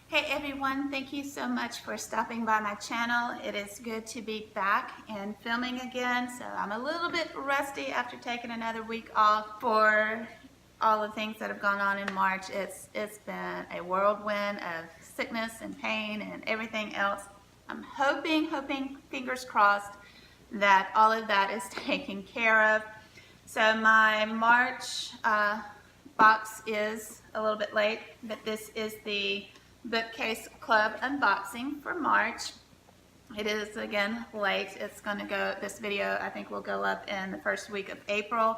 Hey everyone, thank you so much for stopping by my channel. It is good to be back and filming again. So I'm a little bit rusty after taking another week off for all the things that have gone on in March. It's been a whirlwind of sickness and pain and everything else. I'm hoping, fingers crossed, that all of that is taken care of. So my March box is a little bit late, but this is the Bookcase.Club unboxing for March. It is again late. It's going to go, this video I think will go up in the first week of April.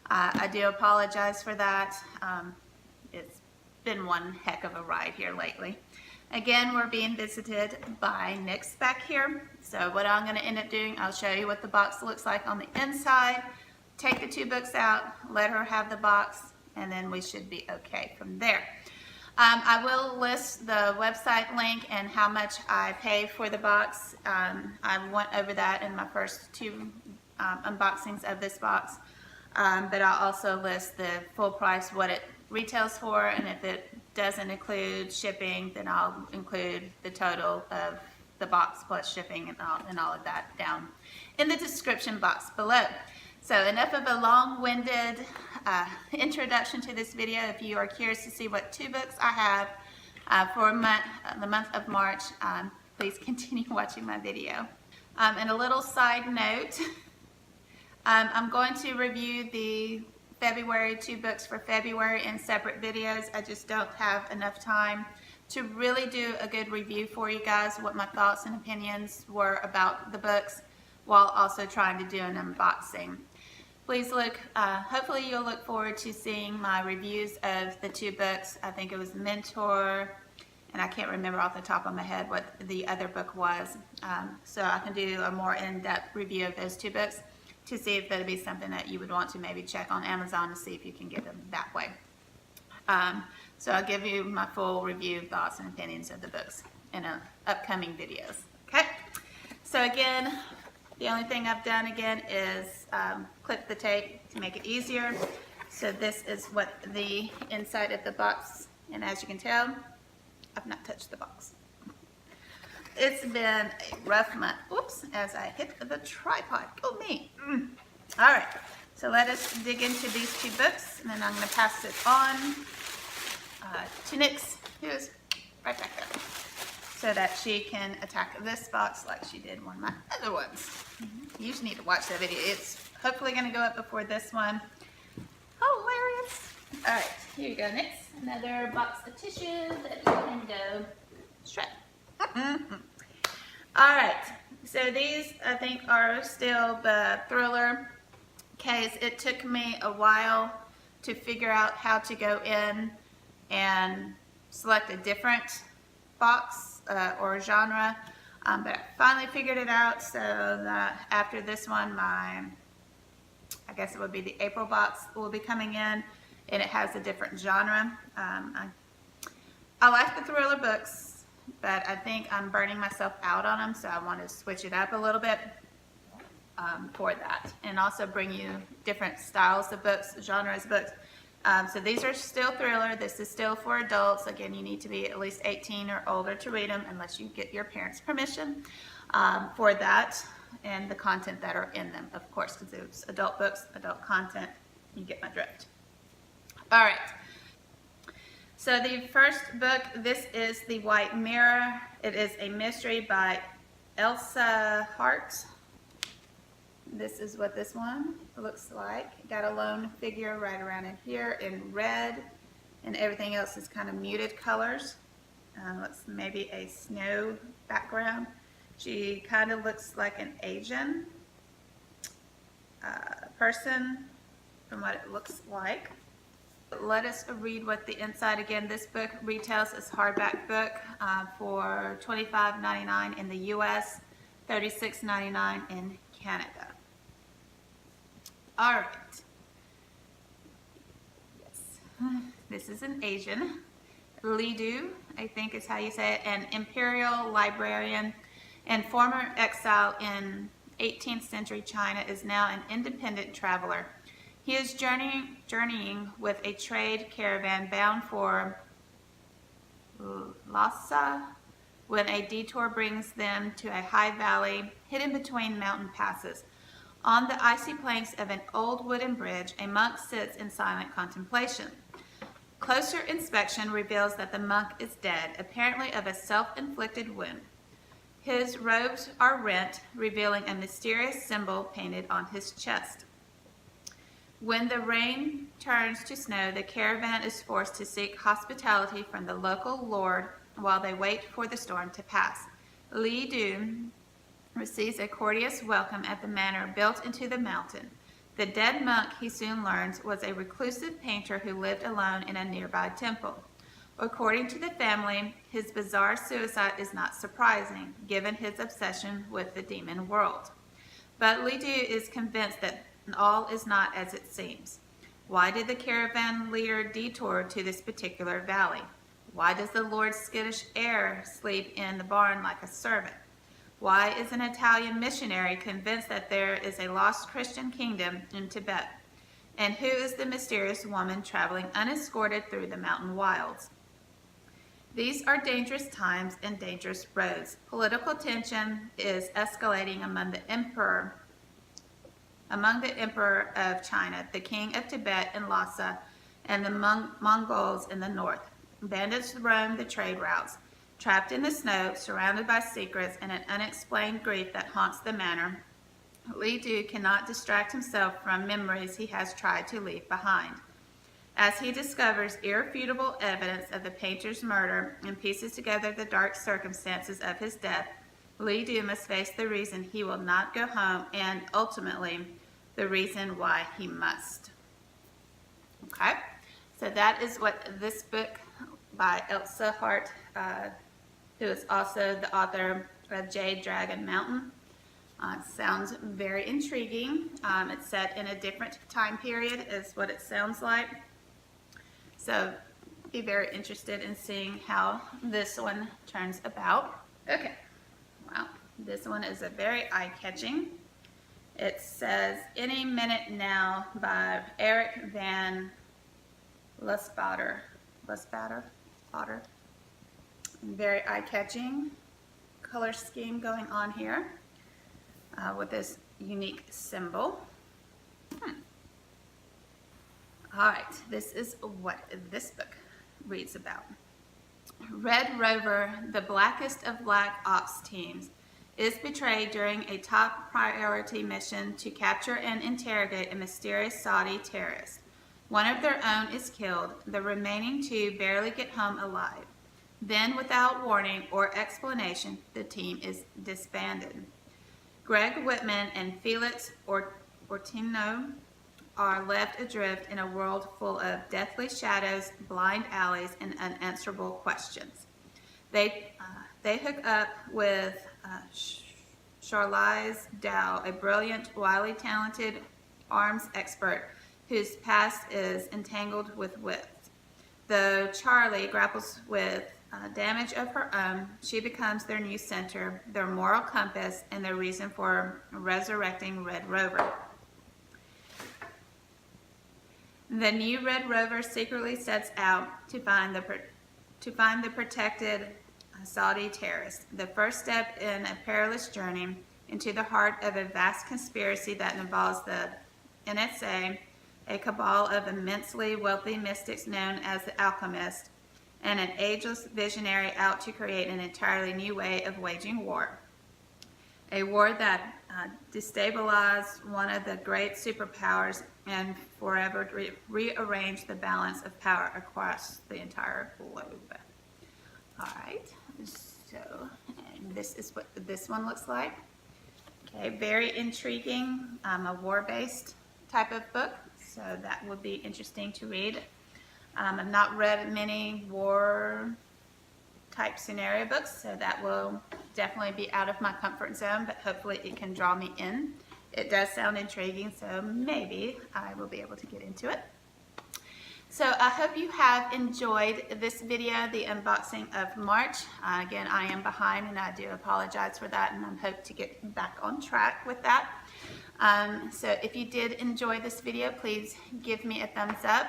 I do apologize for that. It's been one heck of a ride here lately. Again, we're being visited by Nyx back here. So what I'm going to end up doing, I'll show you what the box looks like on the inside, take the two books out, let her have the box, and then we should be okay from there. I will list the website link and how much I pay for the box. I went over that in my first two unboxings of this box, but I'll also list the full price, what it retails for, and if it doesn't include shipping, then I'll include the total of the box plus shipping and all of that down in the description box below. So enough of a long-winded introduction to this video. If you are curious to see what two books I have for the month of March, please continue watching my video. And a little side note, I'm going to review the February two books for February in separate videos. I just don't have enough time to really do a good review for you guys, what my thoughts and opinions were about the books, while also trying to do an unboxing. Please look, hopefully you'll look forward to seeing my reviews of the two books. I think it was Mentor, and I can't remember off the top of my head what the other book was. So I can do a more in-depth review of those two books to see if that'd be something that you would want to maybe check on Amazon to see if you can get them that way. So I'll give you my full review, thoughts, and opinions of the books in upcoming videos. Okay? So again, the only thing I've done again is clip the tape to make it easier. So this is what the inside of the box, and as you can tell, I've not touched the box. It's been a rough month. Oops, as I hit the tripod. Oh me. All right, so let us dig into these two books, and then I'm going to pass it on to Nyx, who's right back there, so that she can attack this box like she did one of my other ones. You just need to watch that video. It's hopefully going to go up before this one. Hilarious. All right, here you go, Nyx. Another box of tissue that you can go shred. All right, so these I think are still the thriller case. It took me a while to figure out how to go in and select a different box or genre, but I finally figured it out. So that after this one, I guess it would be the April box will be coming in, and it has a different genre. I like the thriller books, but I think I'm burning myself out on them, so I want to switch it up a little bit for that, and also bring you different styles of books, genres of books. So these are still thriller. This is still for adults. Again, you need to be at least 18 or older to read them, unless you get your parents' permission for that, and the content that are in them, of course, because it's adult books, adult content. You get my drift. All right. So the first book, this is The White Mirror. It is a mystery by Elsa Hart. This is what this one looks like. Got a lone figure right around in here in red, and everything else is kind of muted colors. Looks maybe a snow background. She kind of looks like an Asian person from what it looks like. Let us read what the inside, again, this book retails as hardback book for $25.99 in the US, $36.99 in Canada. All right. Yes. This is an Asian. Li Du, I think is how you say it, an imperial librarian and former exile in 18th century China, is now an independent traveler. He is journeying with a trade caravan bound for Lhasa when a detour brings them to a high valley hidden between mountain passes. On the icy planks of an old wooden bridge, a monk sits in silent contemplation. Closer inspection reveals that the monk is dead, apparently of a self-inflicted wound. His robes are rent, revealing a mysterious symbol painted on his chest. When the rain turns to snow, the caravan is forced to seek hospitality from the local lord while they wait for the storm to pass. Li Du receives a courteous welcome at the manor built into the mountain. The dead monk, he soon learns, was a reclusive painter who lived alone in a nearby temple. According to the family, his bizarre suicide is not surprising, given his obsession with the demon world. But Li Du is convinced that all is not as it seems. Why did the caravan leader detour to this particular valley? Why does the Lord's skittish heir sleep in the barn like a servant? Why is an Italian missionary convinced that there is a lost Christian kingdom in Tibet? And who is the mysterious woman traveling unescorted through the mountain wilds? These are dangerous times and dangerous roads. Political tension is escalating among the emperor of China, the king of Tibet and Lhasa, and the Mongols in the north. Bandits roam the trade routes. Trapped in the snow, surrounded by secrets and an unexplained grief that haunts the manor, Li Du cannot distract himself from memories he has tried to leave behind. As he discovers irrefutable evidence of the painter's murder and pieces together the dark circumstances of his death, Li Du must face the reason he will not go home and, ultimately, the reason why he must. Okay, so that is what this book by Elsa Hart, who is also the author of Jade Dragon Mountain. Sounds very intriguing. It's set in a different time period is what it sounds like. So be very interested in seeing how this one turns about. Okay, wow, this one is a very eye-catching. It says Any Minute Now by Eric Van Lusbader. Very eye-catching color scheme going on here with this unique symbol. Alright, this is what this book reads about. Red Rover, the blackest of black ops teams, is betrayed during a top priority mission to capture and interrogate a mysterious Saudi terrorist. One of their own is killed, the remaining two barely get home alive. Then, without warning or explanation, the team is disbanded. Greg Whitman and Felix Ortino are left adrift in a world full of deathly shadows, blind alleys, and unanswerable questions. They hook up with Charlize Dow, a brilliant, wily talented arms expert whose past is entangled with wit. Though Charlie grapples with damage of her own, she becomes their new center, their moral compass, and their reason for resurrecting Red Rover. The new Red Rover secretly sets out to find the protected Saudi terrorist, the first step in a perilous journey into the heart of a vast conspiracy that involves the NSA, a cabal of immensely wealthy mystics known as the Alchemist, and an ageless visionary out to create an entirely new way of waging war. A war that destabilized one of the great superpowers and forever rearranged the balance of power across the entire globe. All right, so and this is what this one looks like. Okay, very intriguing, a war-based type of book, so that would be interesting to read. I've not read many war type scenario books, so that will definitely be out of my comfort zone, but hopefully it can draw me in. It does sound intriguing, so maybe I will be able to get into it. So I hope you have enjoyed this video, the unboxing of March. Again, I am behind and I do apologize for that, and I hope to get back on track with that. So if you did enjoy this video, please give me a thumbs up.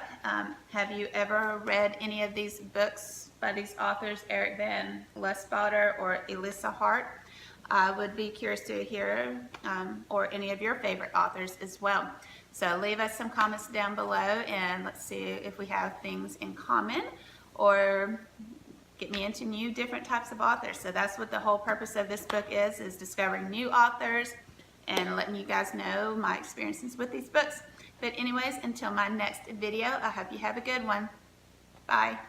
Have you ever read any of these books by these authors, Eric Van Lustbader or Elissa Hart? I would be curious to hear, or any of your favorite authors as well. So leave us some comments down below and let's see if we have things in common, or get me into new different types of authors. So that's what the whole purpose of this book is discovering new authors and letting you guys know my experiences with these books. But anyways, until my next video, I hope you have a good one. Bye.